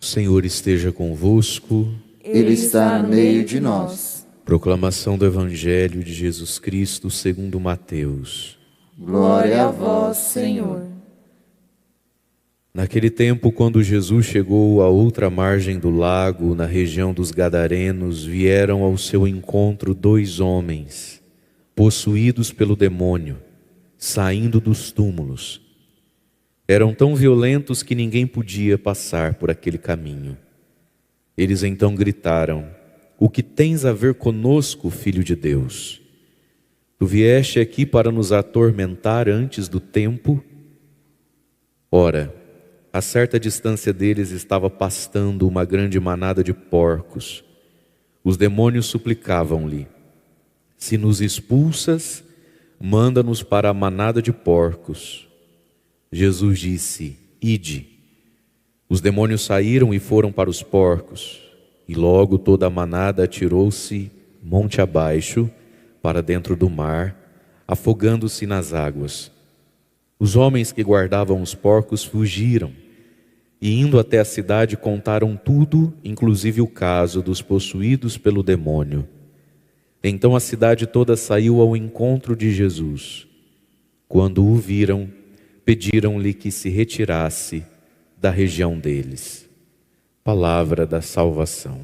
O Senhor esteja convosco. Ele está no meio de nós. Proclamação do Evangelho de Jesus Cristo segundo Mateus. Glória a vós, Senhor. Naquele tempo, quando Jesus chegou à outra margem do lago, na região dos Gadarenos, vieram ao seu encontro 2 homens, possuídos pelo demônio, saindo dos túmulos. Eram tão violentos que ninguém podia passar por aquele caminho. Eles então gritaram: "O que tens a ver conosco, Filho de Deus? Tu vieste aqui para nos atormentar antes do tempo?" Ora, a certa distância deles estava pastando uma grande manada de porcos. Os demônios suplicavam-lhe: "Se nos expulsas, manda-nos para a manada de porcos." Jesus disse: "Ide." Os demônios saíram e foram para os porcos, e logo toda a manada atirou-se monte abaixo para dentro do mar, afogando-se nas águas. Os homens que guardavam os porcos fugiram, e indo até a cidade contaram tudo, inclusive o caso dos possuídos pelo demônio. Então a cidade toda saiu ao encontro de Jesus. Quando o viram, pediram-lhe que se retirasse da região deles. Palavra da salvação.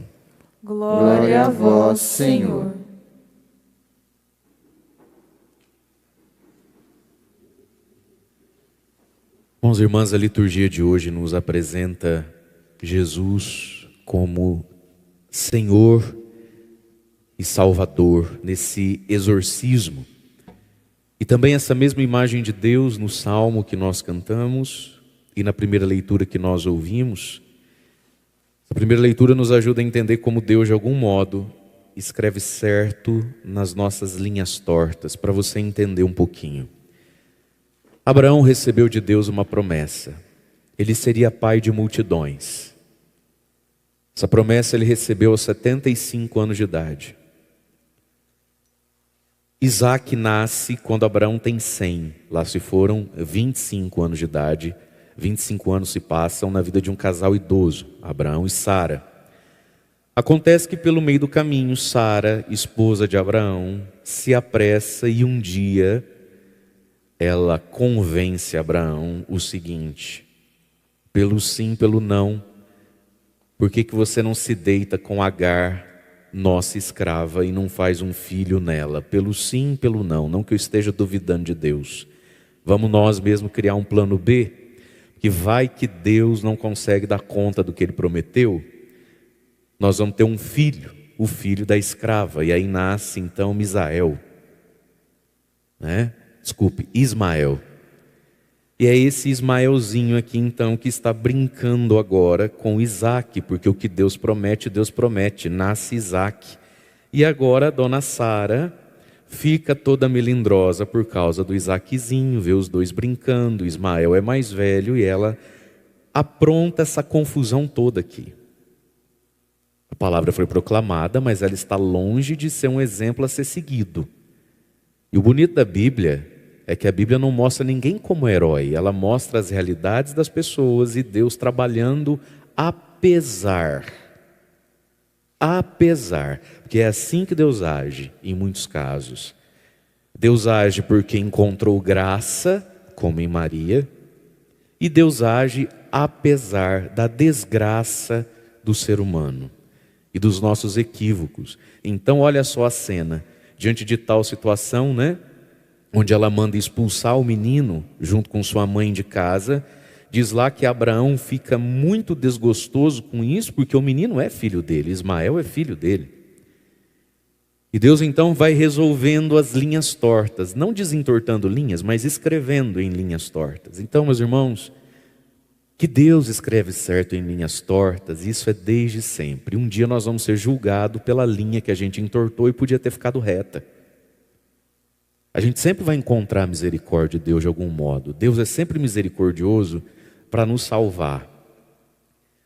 Glória a vós, Senhor. Irmãos e irmãs, a liturgia de hoje nos apresenta Jesus como Senhor e Salvador nesse exorcismo. E também essa mesma imagem de Deus no salmo que nós cantamos e na primeira leitura que nós ouvimos. A primeira leitura nos ajuda a entender como Deus, de algum modo, escreve certo nas nossas linhas tortas, para você entender um pouquinho. Abraão recebeu de Deus uma promessa. Ele seria pai de multidões. Essa promessa ele recebeu aos 75 anos de idade. Isaac nasce quando Abraão tem 100. Lá se foram 25 anos de idade. 25 anos se passam na vida de um casal idoso, Abraão e Sara. Acontece que pelo meio do caminho, Sara, esposa de Abraão, se apressa e um dia ela convence Abraão o seguinte: pelo sim, pelo não, por que você não se deita com Agar, nossa escrava, e não faz um filho nela? Pelo sim, pelo não, não que eu esteja duvidando de Deus. Vamos nós mesmos criar um plano B? Que vai que Deus não consegue dar conta do que Ele prometeu? Nós vamos ter um filho, o filho da escrava, e aí nasce então Misael, Ismael. E é esse Ismaelzinho aqui então que está brincando agora com Isaac, porque o que Deus promete, nasce Isaac. E agora a dona Sara fica toda melindrosa por causa do Isaquezinho, vê os dois brincando, Ismael é mais velho e ela apronta essa confusão toda aqui. A palavra foi proclamada, mas ela está longe de ser um exemplo a ser seguido. E o bonito da Bíblia é que a Bíblia não mostra ninguém como herói, ela mostra as realidades das pessoas e Deus trabalhando apesar, porque é assim que Deus age em muitos casos. Deus age porque encontrou graça, como em Maria, e Deus age apesar da desgraça do ser humano e dos nossos equívocos. Então olha só a cena, diante de tal situação, onde ela manda expulsar o menino junto com sua mãe de casa. Diz lá que Abraão fica muito desgostoso com isso, porque o menino é filho dele, Ismael é filho dele. E Deus então vai resolvendo as linhas tortas, não desentortando linhas, mas escrevendo em linhas tortas. Então, meus irmãos, que Deus escreve certo em linhas tortas, isso é desde sempre. Um dia nós vamos ser julgados pela linha que a gente entortou e podia ter ficado reta. A gente sempre vai encontrar a misericórdia de Deus de algum modo. Deus é sempre misericordioso para nos salvar.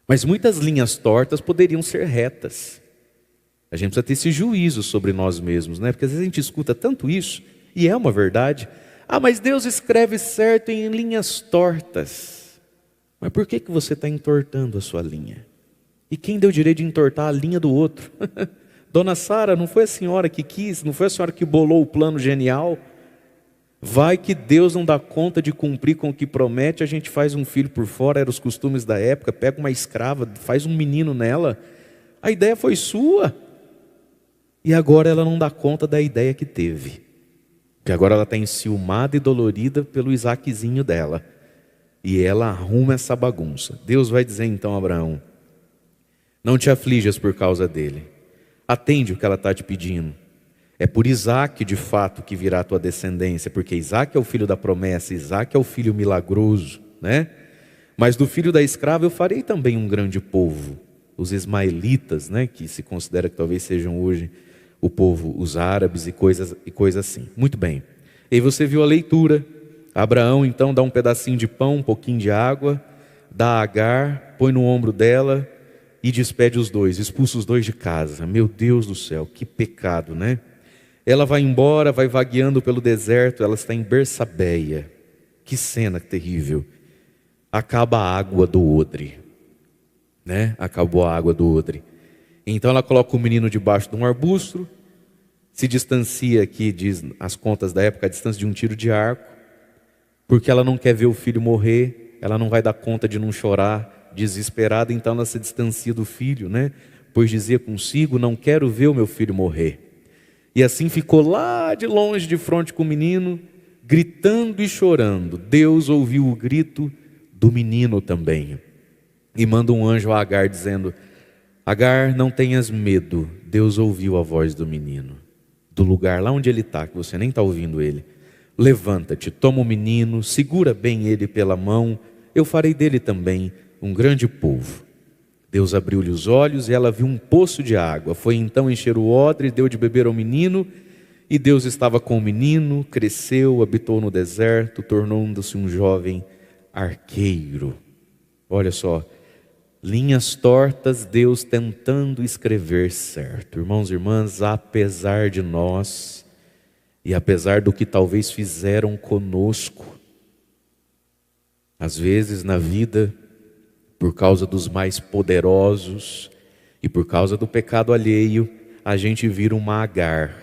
Mas muitas linhas tortas poderiam ser retas. A gente precisa ter esse juízo sobre nós mesmos, Porque às vezes a gente escuta tanto isso, e é uma verdade. Mas Deus escreve certo em linhas tortas. Mas por que você está entortando a sua linha? E quem deu o direito de entortar a linha do outro? Dona Sara, não foi a senhora que quis, não foi a senhora que bolou o plano genial? Vai que Deus não dá conta de cumprir com o que promete, a gente faz um filho por fora, eram os costumes da época, pega uma escrava, faz um menino nela. A ideia foi sua. E agora ela não dá conta da ideia que teve. Porque agora ela está enciumada e dolorida pelo Isaquezinho dela. E ela arruma essa bagunça. Deus vai dizer então a Abraão: não te aflijas por causa dele. Atende o que ela está te pedindo. É por Isaque de fato que virá a tua descendência. Porque Isaque é o filho da promessa. Isaque é o filho milagroso, né? Mas do filho da escrava eu farei também um grande povo. Os ismaelitas, né? Que se considera que talvez sejam hoje o povo, os árabes e coisas assim. Muito bem. E aí você viu a leitura. Abraão então dá um pedacinho de pão, um pouquinho de água, dá a Agar, põe no ombro dela e despede os dois, expulsa os dois de casa. Meu Deus do céu, que pecado, né? Ela vai embora, vai vagueando pelo deserto, ela está em Bersabeia. Que cena terrível. Acaba a água do odre, né? Acabou a água do odre. Então ela coloca o menino debaixo de um arbusto, se distancia aqui, diz as contas da época, a distância de um tiro de arco, porque ela não quer ver o filho morrer, ela não vai dar conta de não chorar, desesperada, então ela se distancia do filho, né? Pois dizia consigo: não quero ver o meu filho morrer. E assim ficou lá de longe, de frente com o menino, gritando e chorando. Deus ouviu o grito do menino também, e manda um anjo a Agar dizendo: Agar, não tenhas medo, Deus ouviu a voz do menino, do lugar lá onde ele está, que você nem está ouvindo ele. Levanta-te, toma o menino, segura bem ele pela mão, eu farei dele também um grande povo. Deus abriu-lhe os olhos e ela viu um poço de água. Foi então encher o odre, deu de beber ao menino, e Deus estava com o menino, cresceu, habitou no deserto, tornando-se um jovem arqueiro. Olha só, linhas tortas, Deus tentando escrever certo. Irmãos e irmãs, apesar de nós, e apesar do que talvez fizeram conosco, às vezes na vida, por causa dos mais poderosos e por causa do pecado alheio, a gente vira uma Agar.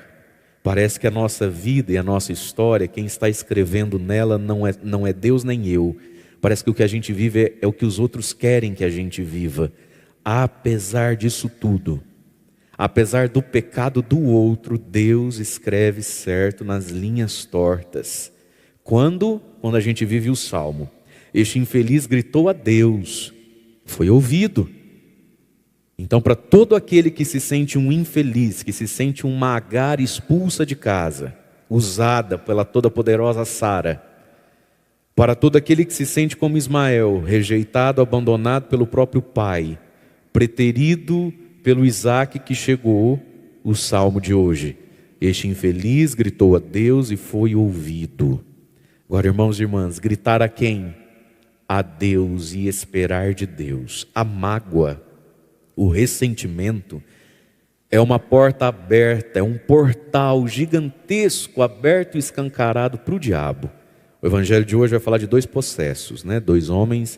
Parece que a nossa vida e a nossa história, quem está escrevendo nela não é Deus nem eu. Parece que o que a gente vive é o que os outros querem que a gente viva. Apesar disso tudo, apesar do pecado do outro, Deus escreve certo nas linhas tortas. Quando a gente vive o Salmo, este infeliz gritou a Deus, foi ouvido. Então, para todo aquele que se sente um infeliz, que se sente uma Agar expulsa de casa, usada pela toda-poderosa Sara, para todo aquele que se sente como Ismael, rejeitado, abandonado pelo próprio pai, preterido pelo Isaque que chegou, o salmo de hoje: este infeliz gritou a Deus e foi ouvido. Agora, irmãos e irmãs, gritar a quem? A Deus, e esperar de Deus. A mágoa, o ressentimento, é uma porta aberta, é um portal gigantesco aberto e escancarado para o diabo. O evangelho de hoje vai falar de dois possessos, né? Dois homens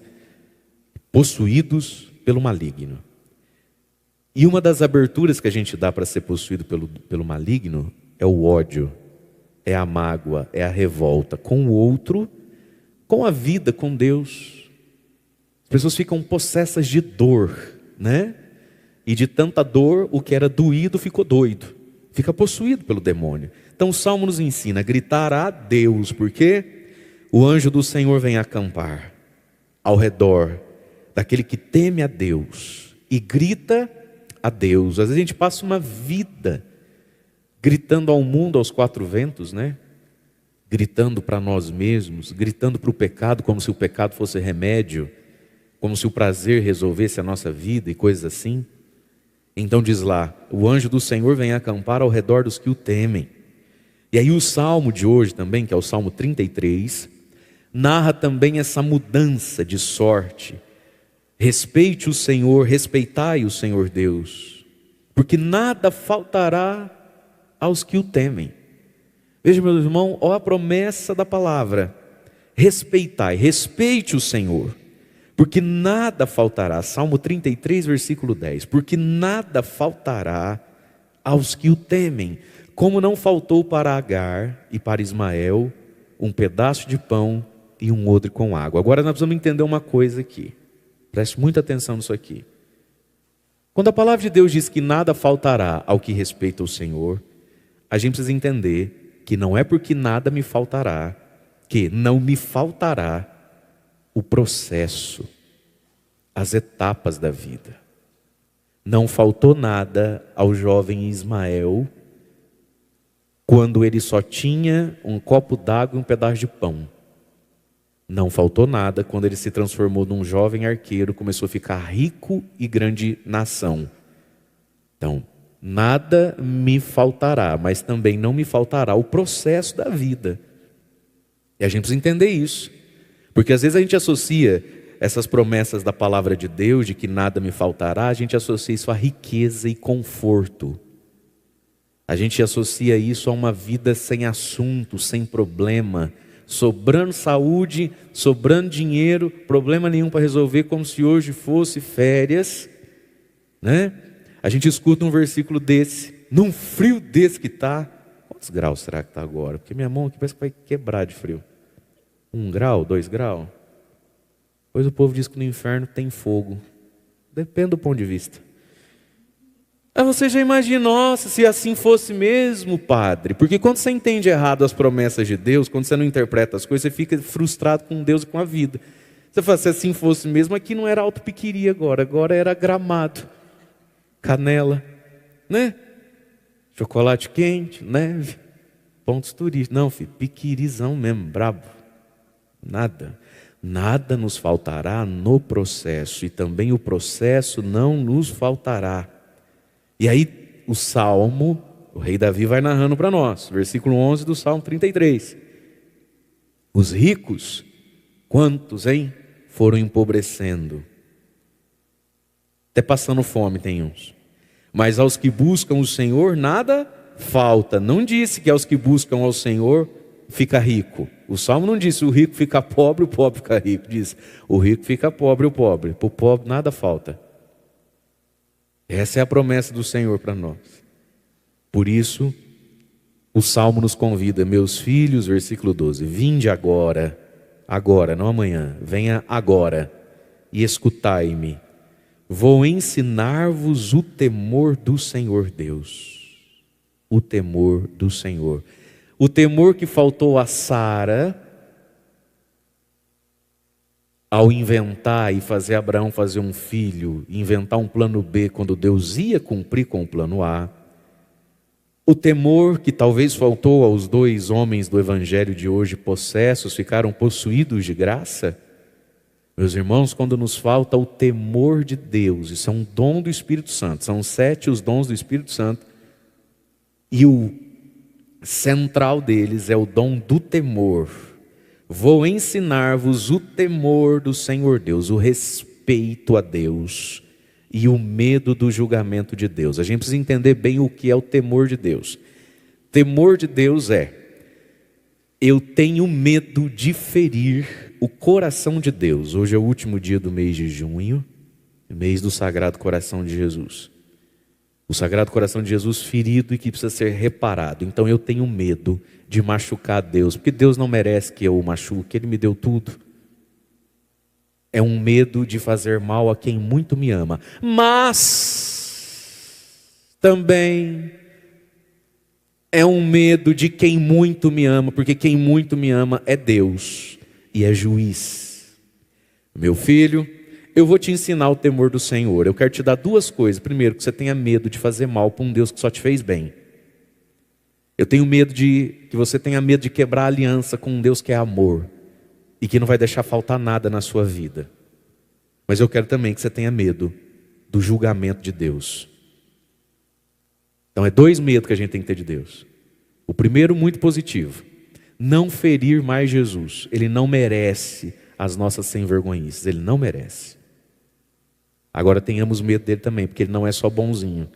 possuídos pelo maligno. E uma das aberturas que a gente dá para ser possuído pelo maligno é o ódio, é a mágoa, é a revolta com o outro, com a vida, com Deus. As pessoas ficam possessas de dor, né? E de tanta dor, o que era doído ficou doido, fica possuído pelo demônio. Então o Salmo nos ensina a gritar a Deus, porque o anjo do Senhor vem acampar ao redor daquele que teme a Deus e grita a Deus. Às vezes a gente passa uma vida gritando ao mundo aos quatro ventos, né? Gritando para nós mesmos, gritando para o pecado como se o pecado fosse remédio, como se o prazer resolvesse a nossa vida e coisas assim. Então diz lá, o anjo do Senhor vem acampar ao redor dos que o temem. E aí o salmo de hoje também, que é o Salmo 33, narra também essa mudança de sorte. Respeite o Senhor, respeitai o Senhor Deus, porque nada faltará aos que o temem. Veja, meu irmão, ó a promessa da palavra: respeitai, respeite o Senhor, Porque nada faltará, Salmo 33, versículo 10, porque nada faltará aos que o temem, como não faltou para Agar e para Ismael um pedaço de pão e um odre com água. Agora nós precisamos entender uma coisa aqui, preste muita atenção nisso aqui. Quando a palavra de Deus diz que nada faltará ao que respeita ao Senhor, a gente precisa entender que não é porque nada me faltará, que não me faltará o processo, as etapas da vida. Não faltou nada ao jovem Ismael quando ele só tinha um copo d'água e um pedaço de pão. Não faltou nada quando ele se transformou num jovem arqueiro, começou a ficar rico e grande nação. Então, nada me faltará, mas também não me faltará o processo da vida. E a gente precisa entender isso. Porque às vezes a gente associa essas promessas da palavra de Deus, de que nada me faltará, a gente associa isso a riqueza e conforto. A gente associa isso a uma vida sem assunto, sem problema, sobrando saúde, sobrando dinheiro, problema nenhum para resolver, como se hoje fosse férias, né? A gente escuta um versículo desse, num frio desse que está. Quantos graus será que está agora? Porque minha mão aqui parece que vai quebrar de frio. 1 grau, 2 graus? Pois o povo diz que no inferno tem fogo. Depende do ponto de vista. Aí você já imagina, nossa, se assim fosse mesmo, padre. Porque quando você entende errado as promessas de Deus, quando você não interpreta as coisas, você fica frustrado com Deus e com a vida. Você fala, se assim fosse mesmo, aqui não era Alto Piquiri agora era Gramado, Canela, né? Chocolate quente, neve, pontos turísticos. Não, filho, piquirizão mesmo, brabo. Nada nos faltará no processo, e também o processo não nos faltará. E aí o Salmo, o rei Davi vai narrando para nós, versículo 11 do Salmo 33. Os ricos, quantos, hein? Foram empobrecendo. Até passando fome tem uns. Mas aos que buscam o Senhor nada falta. Não disse que aos que buscam ao Senhor fica rico. O Salmo não disse o rico fica pobre, o pobre fica rico. Diz o rico fica pobre, o pobre. Para o pobre nada falta. Essa é a promessa do Senhor para nós. Por isso, o Salmo nos convida, meus filhos, versículo 12, vinde agora, não amanhã, venha agora e escutai-me. Vou ensinar-vos o temor do Senhor Deus. O temor do Senhor. O temor que faltou a Sara ao inventar e fazer Abraão fazer um filho, inventar um plano B quando Deus ia cumprir com o plano A. O temor que talvez faltou aos 2 homens do evangelho de hoje possessos, ficaram possuídos de graça. Meus irmãos, quando nos falta o temor de Deus, isso é um dom do Espírito Santo, são 7 os dons do Espírito Santo, e o central deles é o dom do temor. Vou ensinar-vos o temor do Senhor Deus, o respeito a Deus e o medo do julgamento de Deus. A gente precisa entender bem o que é o temor de Deus. Temor de Deus é: eu tenho medo de ferir o coração de Deus. Hoje é o último dia do mês de junho, mês do Sagrado Coração de Jesus. O Sagrado Coração de Jesus ferido e que precisa ser reparado. Então eu tenho medo de machucar Deus, porque Deus não merece que eu o machuque, Ele me deu tudo. É um medo de fazer mal a quem muito me ama. Mas também é um medo de quem muito me ama, porque quem muito me ama é Deus e é juiz. Meu filho, eu vou te ensinar o temor do Senhor. Eu quero te dar 2 coisas. Primeiro, que você tenha medo de fazer mal para um Deus que só te fez bem. Eu tenho medo que você tenha medo de quebrar a aliança com um Deus que é amor e que não vai deixar faltar nada na sua vida. Mas eu quero também que você tenha medo do julgamento de Deus. Então é 2 medos que a gente tem que ter de Deus. O primeiro, muito positivo: não ferir mais Jesus. Ele não merece as nossas sem-vergonhices, Ele não merece. Agora tenhamos medo dele também, porque Ele não é só bonzinho.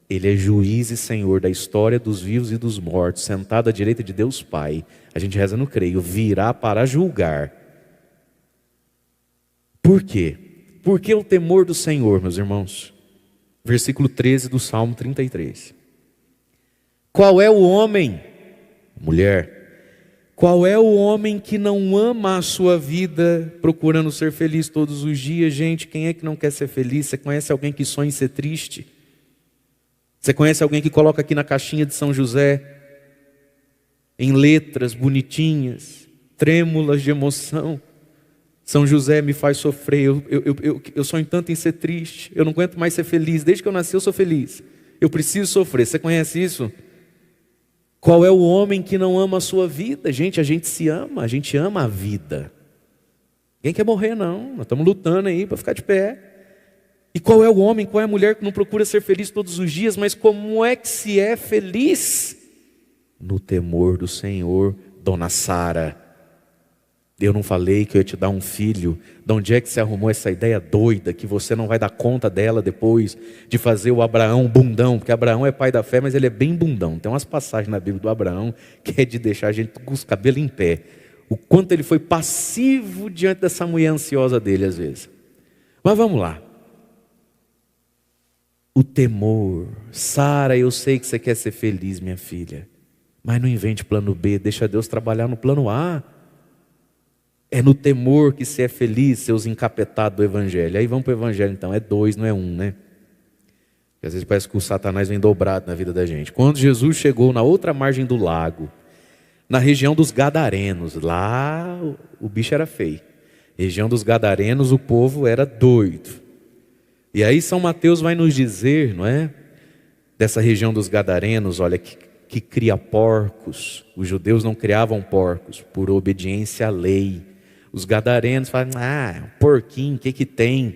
Ele é juiz e Senhor da história dos vivos e dos mortos, sentado à direita de Deus Pai. A gente reza no creio, virá para julgar. Por quê? Porque o temor do Senhor, meus irmãos. Versículo 13 do Salmo 33. Qual é o homem, mulher, qual é o homem que não ama a sua vida procurando ser feliz todos os dias? Gente, quem é que não quer ser feliz? Você conhece alguém que sonha em ser triste? Você conhece alguém que coloca aqui na caixinha de São José, em letras bonitinhas, trêmulas de emoção: São José me faz sofrer, eu sonho tanto em ser triste, eu não aguento mais ser feliz, desde que eu nasci eu sou feliz, eu preciso sofrer. Você conhece isso? Qual é o homem que não ama a sua vida? Gente, a gente se ama, a gente ama a vida. Ninguém quer morrer não, nós estamos lutando aí para ficar de pé. E qual é o homem, qual é a mulher que não procura ser feliz todos os dias? Mas como é que se é feliz? No temor do Senhor. Dona Sara, eu não falei que eu ia te dar um filho? De onde é que você arrumou essa ideia doida que você não vai dar conta dela depois de fazer o Abraão bundão? Porque Abraão é pai da fé, mas ele é bem bundão. Tem umas passagens na Bíblia do Abraão que é de deixar a gente com os cabelos em pé. O quanto ele foi passivo diante dessa mulher ansiosa dele às vezes. Mas vamos lá. O temor. Sara, eu sei que você quer ser feliz, minha filha, mas não invente plano B, deixa Deus trabalhar no plano A. É no temor que se é feliz, seus encapetados do Evangelho. Aí vamos para o Evangelho então, é 2, não é 1, né? Porque às vezes parece que o Satanás vem dobrado na vida da gente. Quando Jesus chegou na outra margem do lago, na região dos Gadarenos, lá o bicho era feio. Região dos Gadarenos, o povo era doido. E aí São Mateus vai nos dizer, não é? Dessa região dos Gadarenos, olha, que cria porcos. Os judeus não criavam porcos por obediência à lei. Os gadarenos falam: porquinho, o que tem?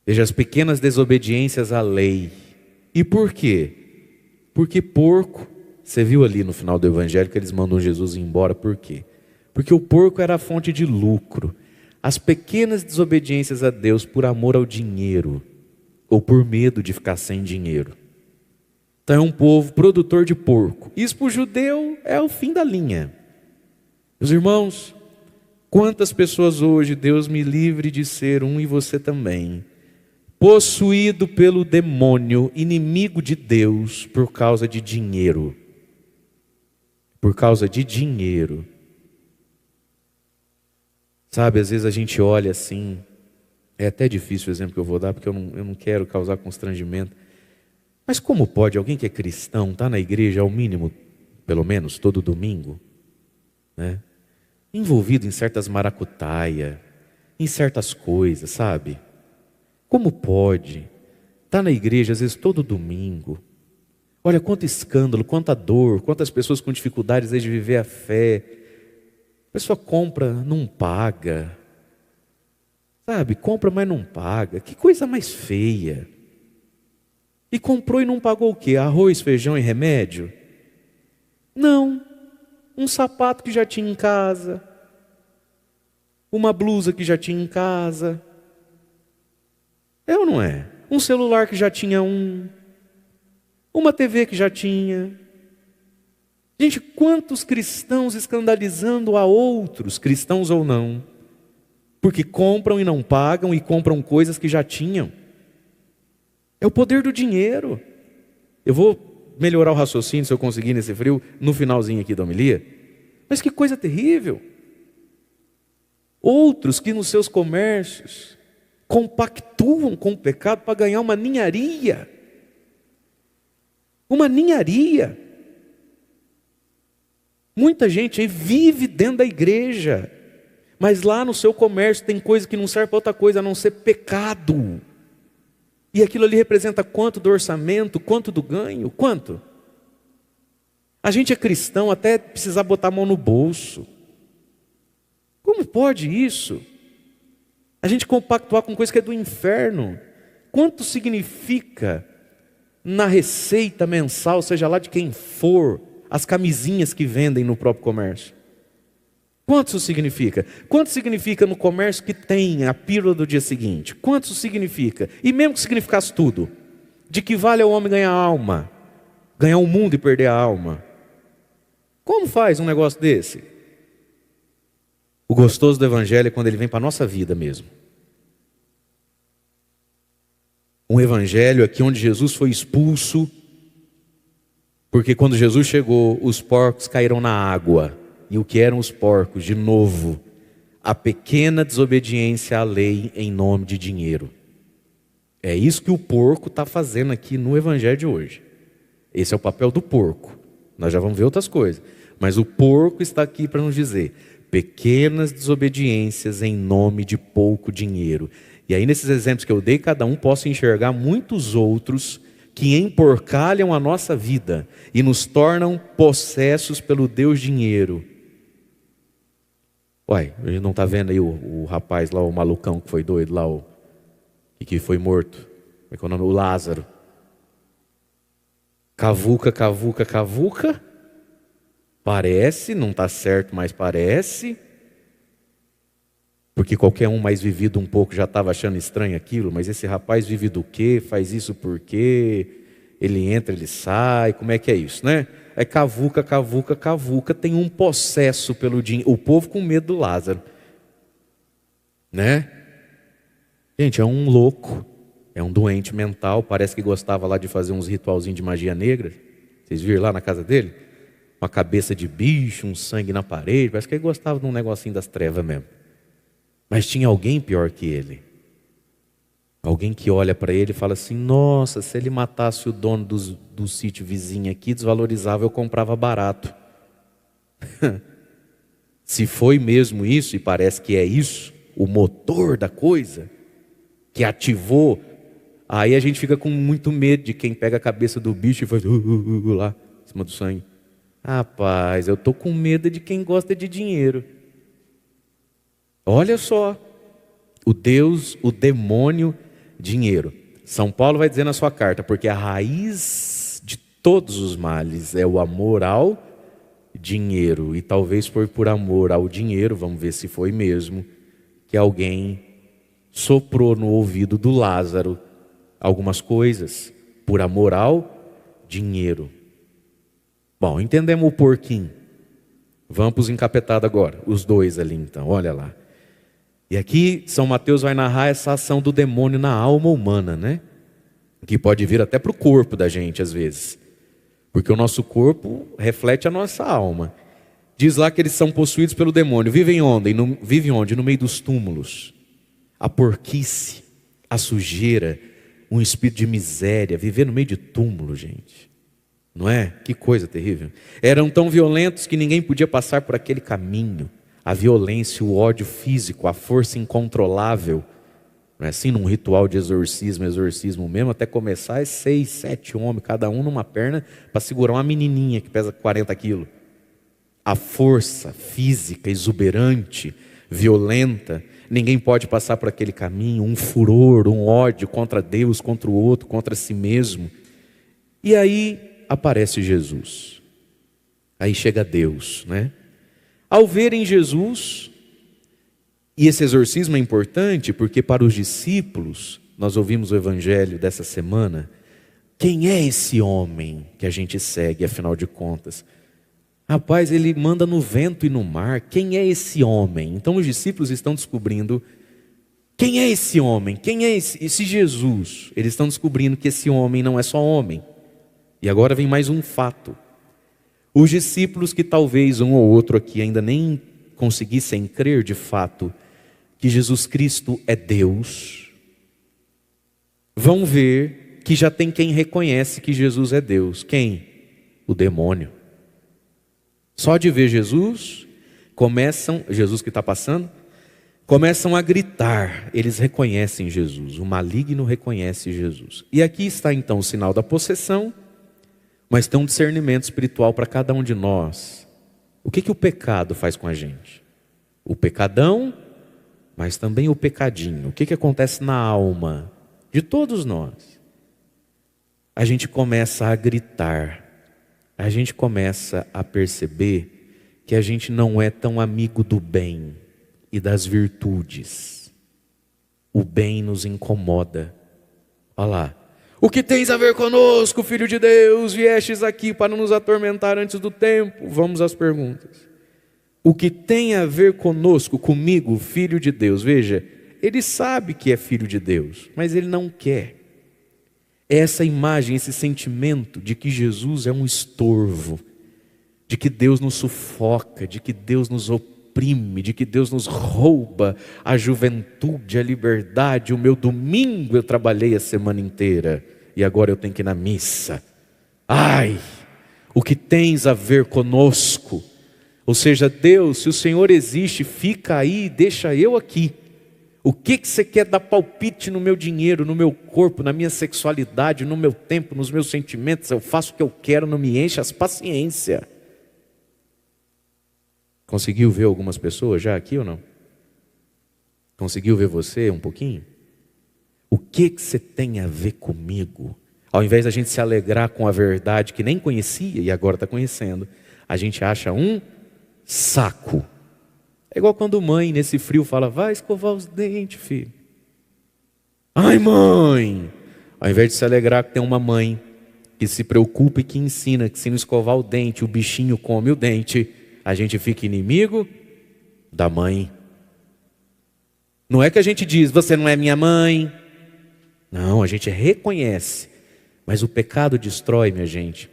Veja, as pequenas desobediências à lei. E por quê? Porque porco, você viu ali no final do Evangelho que eles mandam Jesus embora, por quê? Porque o porco era a fonte de lucro. As pequenas desobediências a Deus por amor ao dinheiro, ou por medo de ficar sem dinheiro. Então é um povo produtor de porco. Isso para o judeu é o fim da linha. Meus irmãos, quantas pessoas hoje, Deus me livre de ser um e você também, possuído pelo demônio, inimigo de Deus por causa de dinheiro. Por causa de dinheiro. Sabe, às vezes a gente olha assim, é até difícil o exemplo que eu vou dar, porque eu não quero causar constrangimento. Mas como pode alguém que é cristão, está na igreja ao mínimo, pelo menos, todo domingo, né? Envolvido em certas maracutaia, em certas coisas, sabe? Como pode estar na igreja, às vezes, todo domingo? Olha quanto escândalo, quanta dor, quantas pessoas com dificuldades de viver a fé. A pessoa compra, não paga. Sabe, compra, mas não paga. Que coisa mais feia. E comprou e não pagou o quê? Arroz, feijão e remédio? Não. Um sapato que já tinha em casa. Uma blusa que já tinha em casa. É ou não é? Um celular que já tinha uma TV que já tinha. Gente, quantos cristãos escandalizando a outros, cristãos ou não, porque compram e não pagam e compram coisas que já tinham. É o poder do dinheiro. Eu vou melhorar o raciocínio, se eu conseguir nesse frio, no finalzinho aqui da homilia. Mas que coisa terrível. Outros que nos seus comércios compactuam com o pecado para ganhar uma ninharia. Uma ninharia. Muita gente aí vive dentro da igreja, mas lá no seu comércio tem coisa que não serve para outra coisa a não ser pecado. E aquilo ali representa quanto do orçamento, quanto do ganho, quanto? A gente é cristão até precisar botar a mão no bolso. Como pode isso? A gente compactuar com coisa que é do inferno. Quanto significa na receita mensal, seja lá de quem for, as camisinhas que vendem no próprio comércio? Quanto isso significa? Quanto significa no comércio que tem a pílula do dia seguinte? Quanto isso significa? E mesmo que significasse tudo, de que vale ao homem ganhar a alma? Ganhar o mundo e perder a alma? Como faz um negócio desse? O gostoso do Evangelho é quando ele vem para a nossa vida mesmo. Um Evangelho aqui onde Jesus foi expulso, porque quando Jesus chegou, os porcos caíram na água. E o que eram os porcos? De novo, a pequena desobediência à lei em nome de dinheiro. É isso que o porco está fazendo aqui no Evangelho de hoje. Esse é o papel do porco. Nós já vamos ver outras coisas. Mas o porco está aqui para nos dizer: pequenas desobediências em nome de pouco dinheiro. E aí nesses exemplos que eu dei, cada um possa enxergar muitos outros que emporcalham a nossa vida e nos tornam possessos pelo Deus dinheiro. Uai, a gente não está vendo aí o rapaz lá, o malucão que foi doido lá, que foi morto. Como é que é o nome? O Lázaro. Cavuca, cavuca, cavuca. Parece, não está certo, mas parece. Porque qualquer um mais vivido um pouco já estava achando estranho aquilo. Mas esse rapaz vive do quê? Faz isso por quê? Ele entra, ele sai. Como é que é isso, né? É cavuca, cavuca, cavuca. Tem um possesso pelo dinheiro. O povo com medo do Lázaro. Né? Gente, é um louco. É um doente mental. Parece que gostava lá de fazer uns ritualzinhos de magia negra. Vocês viram lá na casa dele? Uma cabeça de bicho, um sangue na parede. Parece que ele gostava de um negocinho das trevas mesmo. Mas tinha alguém pior que ele. Alguém que olha para ele e fala assim: nossa, se ele matasse o dono do sítio vizinho aqui, desvalorizava, eu comprava barato. Se foi mesmo isso, e parece que é isso, o motor da coisa, que ativou, aí a gente fica com muito medo de quem pega a cabeça do bicho e faz lá, em cima do sangue. Rapaz, eu estou com medo de quem gosta de dinheiro. Olha só, o demônio, dinheiro. São Paulo vai dizer na sua carta: porque a raiz de todos os males é o amor ao dinheiro. E talvez foi por amor ao dinheiro, vamos ver se foi mesmo, que alguém soprou no ouvido do Lázaro algumas coisas, por amor ao dinheiro. Bom, entendemos o porquinho. Vamos para os encapetados agora, os dois ali então, olha lá. E aqui São Mateus vai narrar essa ação do demônio na alma humana, né? Que pode vir até para o corpo da gente às vezes. Porque o nosso corpo reflete a nossa alma. Diz lá que eles são possuídos pelo demônio. Vivem onde? No meio dos túmulos. A porquice, a sujeira, um espírito de miséria. Viver no meio de túmulo, gente. Não é? Que coisa terrível. Eram tão violentos que ninguém podia passar por aquele caminho. A violência, o ódio físico, a força incontrolável. Não é assim? Num ritual de exorcismo mesmo, até começar é 6, 7 homens, cada um numa perna, para segurar uma menininha que pesa 40 quilos. A força física, exuberante, violenta, ninguém pode passar por aquele caminho, um furor, um ódio contra Deus, contra o outro, contra si mesmo. E aí aparece Jesus. Aí chega Deus, né? Ao verem Jesus, e esse exorcismo é importante porque para os discípulos, nós ouvimos o evangelho dessa semana, quem é esse homem que a gente segue, afinal de contas? Rapaz, ele manda no vento e no mar, quem é esse homem? Então os discípulos estão descobrindo, quem é esse homem? Quem é esse Jesus? Eles estão descobrindo que esse homem não é só homem. E agora vem mais um fato. Os discípulos que talvez um ou outro aqui ainda nem conseguissem crer de fato que Jesus Cristo é Deus, vão ver que já tem quem reconhece que Jesus é Deus. Quem? O demônio. Só de ver Jesus que está passando, começam a gritar, eles reconhecem Jesus, o maligno reconhece Jesus. E aqui está então o sinal da possessão, mas tem um discernimento espiritual para cada um de nós. O que o pecado faz com a gente? O pecadão, mas também o pecadinho. O que acontece na alma de todos nós? A gente começa a gritar, a gente começa a perceber que a gente não é tão amigo do bem e das virtudes. O bem nos incomoda. Olha lá. O que tens a ver conosco, Filho de Deus? Viestes aqui para nos atormentar antes do tempo? Vamos às perguntas. O que tem a ver conosco, comigo, filho de Deus. Veja, ele sabe que é filho de Deus, mas ele não quer. Essa imagem, esse sentimento de que Jesus é um estorvo, de que Deus nos sufoca, de que Deus nos oprime, de que Deus nos rouba a juventude, a liberdade. O meu domingo eu trabalhei a semana inteira e agora eu tenho que ir na missa. Ai, o que tens a ver conosco? Ou seja, Deus, se o Senhor existe, fica aí, deixa eu aqui. O que você quer dar palpite no meu dinheiro, no meu corpo, na minha sexualidade, no meu tempo, nos meus sentimentos? Eu faço o que eu quero, não me enche as paciência. Conseguiu ver algumas pessoas já aqui ou não? Conseguiu ver você um pouquinho? O que você tem a ver comigo? Ao invés da gente se alegrar com a verdade que nem conhecia e agora está conhecendo, a gente acha um saco. É igual quando mãe, nesse frio, fala, vai escovar os dentes, filho. Ai, mãe! Ao invés de se alegrar que tem uma mãe que se preocupa e que ensina que se não escovar o dente, o bichinho come o dente, a gente fica inimigo da mãe. Não é que a gente diz, você não é minha mãe. Não, a gente reconhece. Mas o pecado destrói, minha gente,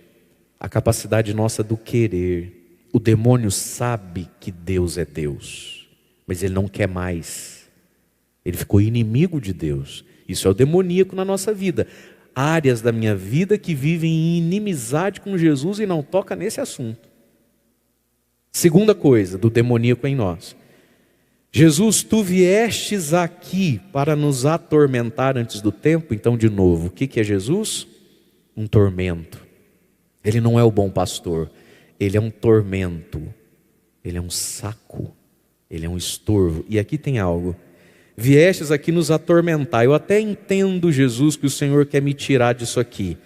a capacidade nossa do querer. O demônio sabe que Deus é Deus, mas ele não quer mais. Ele ficou inimigo de Deus. Isso é o demoníaco na nossa vida. Áreas da minha vida que vivem em inimizade com Jesus e não toca nesse assunto. Segunda coisa do demoníaco em nós. Jesus, tu viestes aqui para nos atormentar antes do tempo. Então, de novo, o que é Jesus? Um tormento. Ele não é o bom pastor. Ele é um tormento, ele é um saco, ele é um estorvo. E aqui tem algo, viestes aqui nos atormentar. Eu até entendo, Jesus, que o Senhor quer me tirar disso aqui.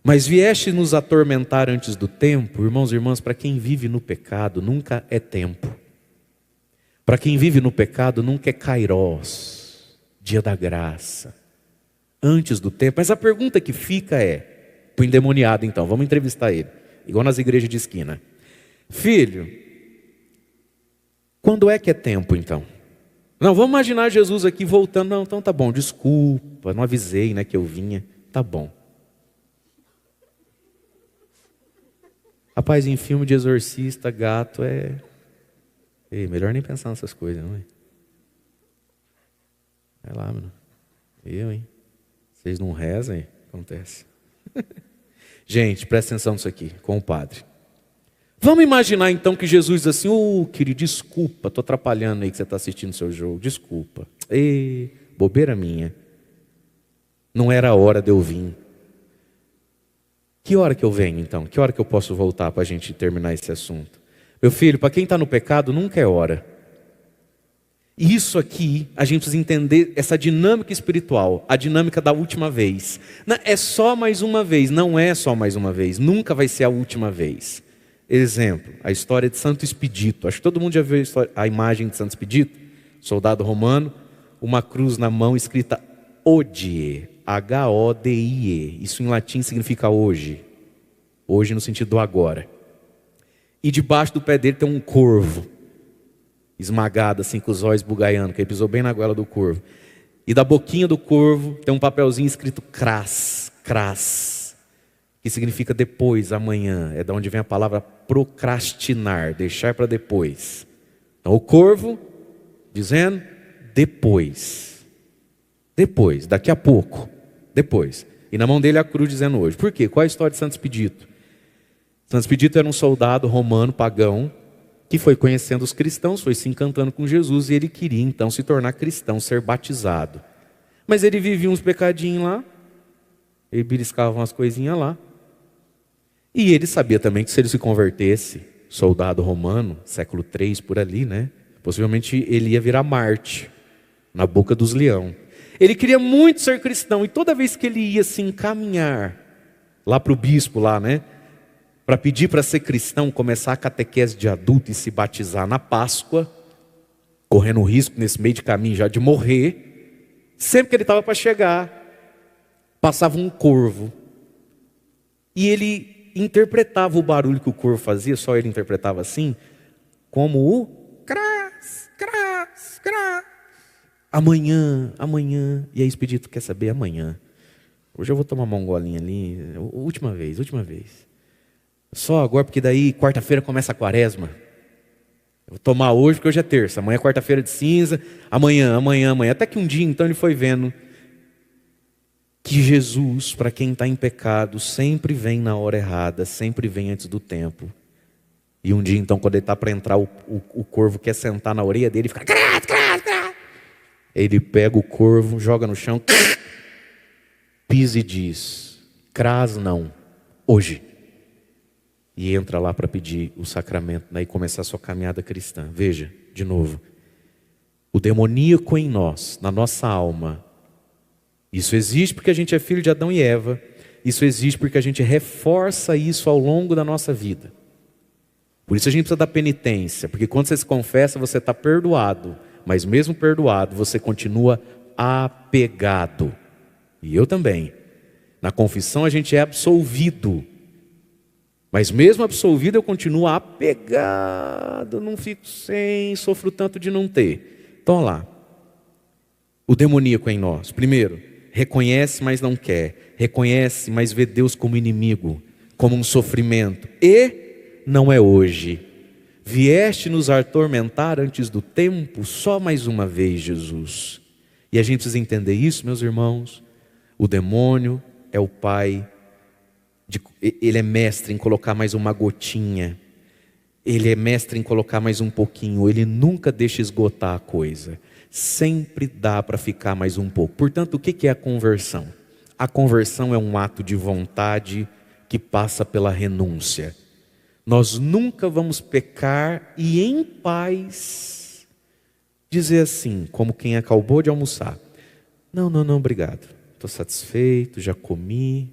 Mas vieste nos atormentar antes do tempo. Irmãos e irmãs, para quem vive no pecado, nunca é tempo. Para quem vive no pecado, nunca é kairós, dia da graça, antes do tempo. Mas a pergunta que fica é, para o endemoniado então, vamos entrevistar ele. Igual nas igrejas de esquina. Filho, quando é que é tempo então? Não, vamos imaginar Jesus aqui voltando. Não, então tá bom, desculpa, não avisei, né, que eu vinha. Tá bom. Rapaz, em filme de exorcista, gato é... Ei, melhor nem pensar nessas coisas, não é? Vai lá, mano. Eu, hein? Vocês não rezam, hein? Acontece. Gente, presta atenção nisso aqui, com o padre. Vamos imaginar então que Jesus diz assim, querido, desculpa, estou atrapalhando aí que você está assistindo o seu jogo, desculpa. Ei, bobeira minha. Não era a hora de eu vir. Que hora que eu venho então? Que hora que eu posso voltar para a gente terminar esse assunto? Meu filho, para quem está no pecado, nunca é hora. Isso aqui, a gente precisa entender essa dinâmica espiritual, a dinâmica da última vez. Não, é só mais uma vez, não é só mais uma vez, nunca vai ser a última vez. Exemplo, a história de Santo Expedito. Acho que todo mundo já viu a imagem de Santo Expedito, soldado romano, uma cruz na mão escrita Hodie, H-O-D-I-E. Isso em latim significa hoje. Hoje no sentido do agora. E debaixo do pé dele tem um corvo, esmagado assim com os olhos bugaiando, que ele pisou bem na goela do corvo. E da boquinha do corvo tem um papelzinho escrito cras, que significa depois, amanhã. É da onde vem a palavra procrastinar, deixar para depois. Então o corvo dizendo depois, daqui a pouco, depois. E na mão dele a cruz dizendo hoje. Por quê? Qual é a história de Santo Expedito? Santo Expedito era um soldado romano, pagão, que foi conhecendo os cristãos, foi se encantando com Jesus e ele queria então se tornar cristão, ser batizado. Mas ele vivia uns pecadinhos lá, ele beliscava umas coisinhas lá. E ele sabia também que se ele se convertesse, soldado romano, século III por ali, né? Possivelmente ele ia virar Marte, na boca dos leões. Ele queria muito ser cristão e toda vez que ele ia se encaminhar lá para o bispo lá, né? Para pedir para ser cristão, começar a catequese de adulto e se batizar na Páscoa, correndo o risco nesse meio de caminho já de morrer, sempre que ele estava para chegar, passava um corvo. E ele interpretava o barulho que o corvo fazia, só ele interpretava assim, como o crás. Amanhã. E aí Expedito, quer saber? Amanhã. Hoje eu vou tomar um golinho ali, última vez. Só agora, porque daí quarta-feira começa a quaresma. Eu vou tomar hoje porque hoje é terça, amanhã é quarta-feira de cinza, amanhã. Até que um dia então ele foi vendo que Jesus, para quem está em pecado, sempre vem na hora errada, sempre vem antes do tempo. E um dia então, quando ele está para entrar, o corvo quer sentar na orelha dele e fica... Ele pega o corvo, joga no chão, pisa e diz: crás não, hoje. E entra lá para pedir o sacramento, e começar a sua caminhada cristã. Veja, de novo, o demoníaco em nós, na nossa alma, isso existe porque a gente é filho de Adão e Eva, isso existe porque a gente reforça isso ao longo da nossa vida. Por isso a gente precisa da penitência, porque quando você se confessa, você está perdoado, mas mesmo perdoado, você continua apegado. E eu também. Na confissão a gente é absolvido, mas mesmo absolvido eu continuo apegado, não fico sem, sofro tanto de não ter. Então olha lá, o demoníaco em nós, primeiro, reconhece mas não quer, reconhece mas vê Deus como inimigo, como um sofrimento, e não é hoje. Vieste nos atormentar antes do tempo, só mais uma vez, Jesus. E a gente precisa entender isso, meus irmãos. O demônio é o pai, ele é mestre em colocar mais uma gotinha, ele é mestre em colocar mais um pouquinho, ele nunca deixa esgotar a coisa, sempre dá para ficar mais um pouco. Portanto, o que é a conversão? A conversão é um ato de vontade que passa pela renúncia. Nós nunca vamos pecar e em paz dizer assim, como quem acabou de almoçar: não, obrigado, estou satisfeito, já comi,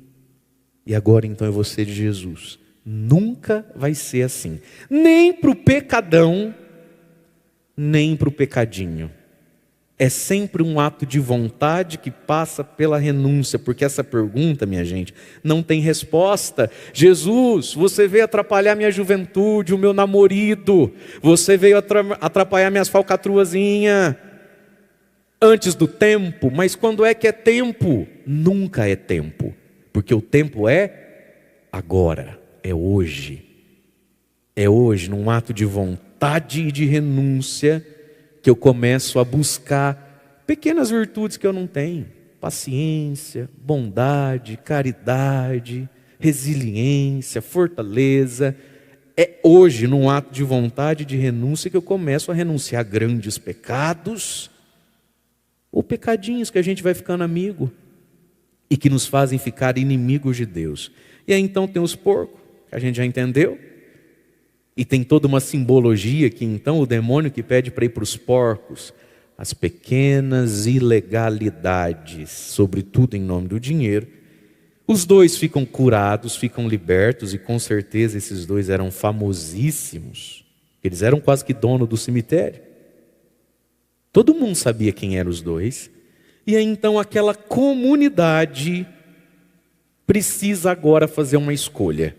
e agora então eu vou ser de Jesus. Nunca vai ser assim, nem para o pecadão, nem para o pecadinho. É sempre um ato de vontade que passa pela renúncia, porque essa pergunta, minha gente, não tem resposta. Jesus, você veio atrapalhar minha juventude, o meu namorido, você veio atrapalhar minhas falcatruazinhas antes do tempo, mas quando é que é tempo? Nunca é tempo, porque o tempo é agora, é hoje. É hoje, num ato de vontade e de renúncia, que eu começo a buscar pequenas virtudes que eu não tenho: paciência, bondade, caridade, resiliência, fortaleza. É hoje, num ato de vontade e de renúncia, que eu começo a renunciar a grandes pecados, ou pecadinhos que a gente vai ficando amigo e que nos fazem ficar inimigos de Deus. E aí então tem os porcos, que a gente já entendeu. E tem toda uma simbologia que então o demônio que pede para ir para os porcos, as pequenas ilegalidades, sobretudo em nome do dinheiro. Os dois ficam curados, ficam libertos, e com certeza esses dois eram famosíssimos. Eles eram quase que dono do cemitério. Todo mundo sabia quem eram os dois. E aí então aquela comunidade precisa agora fazer uma escolha.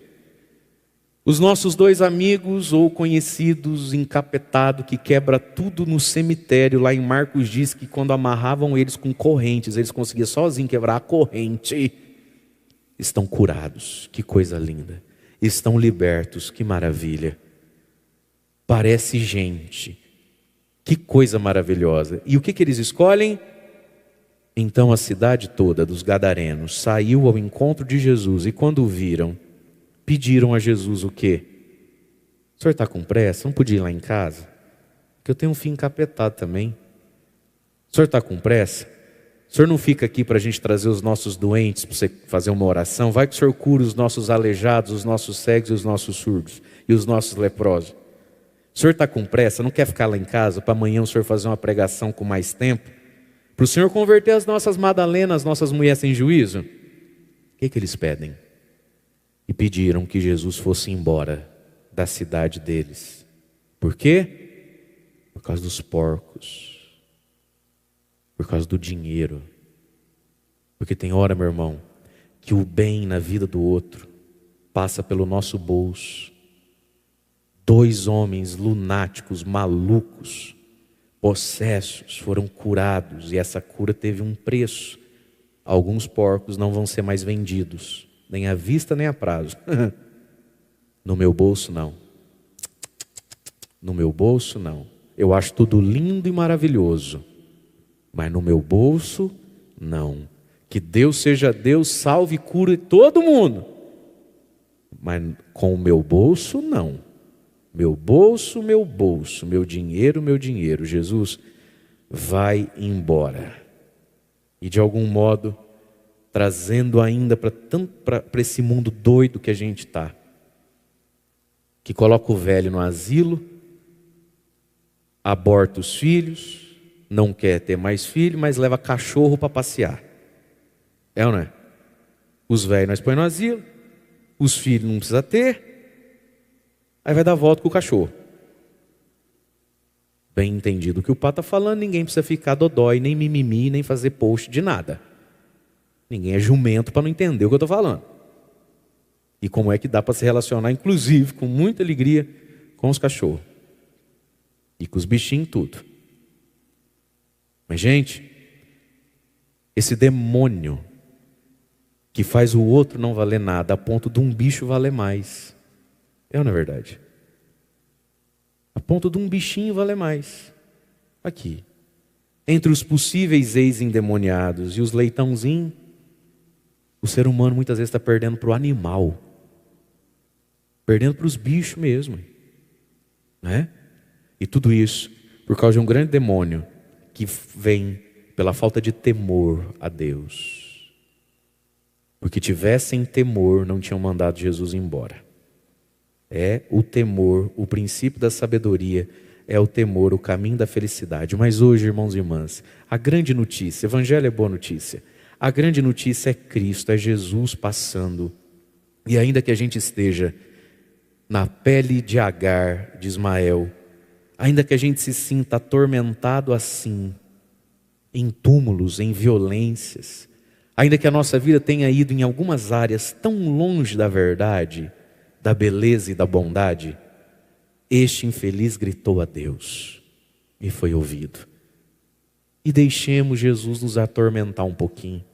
Os nossos dois amigos ou conhecidos, encapetado, que quebra tudo no cemitério, lá em Marcos diz que quando amarravam eles com correntes, eles conseguiam sozinhos quebrar a corrente. Estão curados, que coisa linda. Estão libertos, que maravilha. Parece gente, que coisa maravilhosa. E o que eles escolhem? Então a cidade toda dos Gadarenos saiu ao encontro de Jesus, e quando o viram, pediram a Jesus o quê? O senhor está com pressa? Não podia ir lá em casa? Porque eu tenho um filho encapetado também. O senhor está com pressa? O senhor não fica aqui para a gente trazer os nossos doentes, para você fazer uma oração? Vai que o senhor cura os nossos aleijados, os nossos cegos e os nossos surdos, e os nossos leprosos. O senhor está com pressa? Não quer ficar lá em casa para amanhã o senhor fazer uma pregação com mais tempo? Para o senhor converter as nossas Madalenas, as nossas mulheres sem juízo? O que eles pedem? E pediram que Jesus fosse embora da cidade deles. Por quê? Por causa dos porcos. Por causa do dinheiro. Porque tem hora, meu irmão, que o bem na vida do outro passa pelo nosso bolso. 2 homens lunáticos, malucos, possessos, foram curados, e essa cura teve um preço. Alguns porcos não vão ser mais vendidos, nem à vista nem a prazo. No meu bolso não. No meu bolso não. Eu acho tudo lindo e maravilhoso, mas no meu bolso não. Que Deus seja Deus, salve e cure todo mundo, mas com o meu bolso não. Meu bolso, meu dinheiro. Jesus, vai embora. E de algum modo, trazendo ainda para esse mundo doido que a gente está, que coloca o velho no asilo, aborta os filhos, não quer ter mais filho, mas leva cachorro para passear. É ou não é? Os velhos nós põe no asilo, os filhos não precisa ter, aí vai dar volta com o cachorro. Bem entendido o que o Pá está falando, ninguém precisa ficar dodói, nem mimimi, nem fazer post de nada. Ninguém é jumento para não entender o que eu estou falando. E como é que dá para se relacionar, inclusive, com muita alegria, com os cachorros. E com os bichinhos, tudo. Mas, gente, esse demônio que faz o outro não valer nada, a ponto de um bicho valer mais. É ou não é verdade? A ponto de um bichinho valer mais. Aqui. Entre os possíveis ex-endemoniados e os leitãozinhos, o ser humano muitas vezes está perdendo para o animal. Perdendo para os bichos mesmo. Né? E tudo isso por causa de um grande demônio que vem pela falta de temor a Deus. Porque tivessem temor, não tinham mandado Jesus embora. É o temor, o princípio da sabedoria, é o temor, o caminho da felicidade. Mas hoje, irmãos e irmãs, a grande notícia, o evangelho é boa notícia. A grande notícia é Cristo, é Jesus passando. E ainda que a gente esteja na pele de Agar, de Ismael, ainda que a gente se sinta atormentado assim, em túmulos, em violências, ainda que a nossa vida tenha ido em algumas áreas tão longe da verdade, da beleza e da bondade, este infeliz gritou a Deus e foi ouvido. E deixemos Jesus nos atormentar um pouquinho.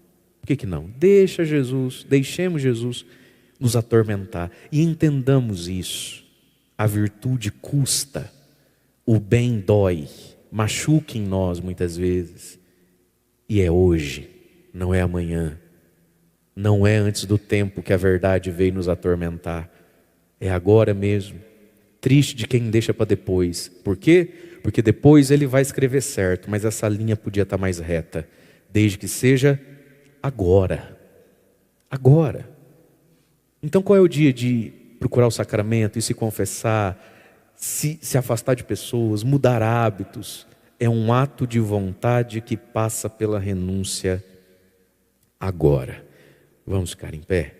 Por que não? Deixemos Jesus nos atormentar. E entendamos isso. A virtude custa, o bem dói, machuca em nós muitas vezes. E é hoje, não é amanhã. Não é antes do tempo que a verdade veio nos atormentar. É agora mesmo. Triste de quem deixa para depois. Por quê? Porque depois ele vai escrever certo, mas essa linha podia estar mais reta. Desde que seja agora. Agora. Então qual é o dia de procurar o sacramento e se confessar, se afastar de pessoas, mudar hábitos? É um ato de vontade que passa pela renúncia agora. Vamos ficar em pé?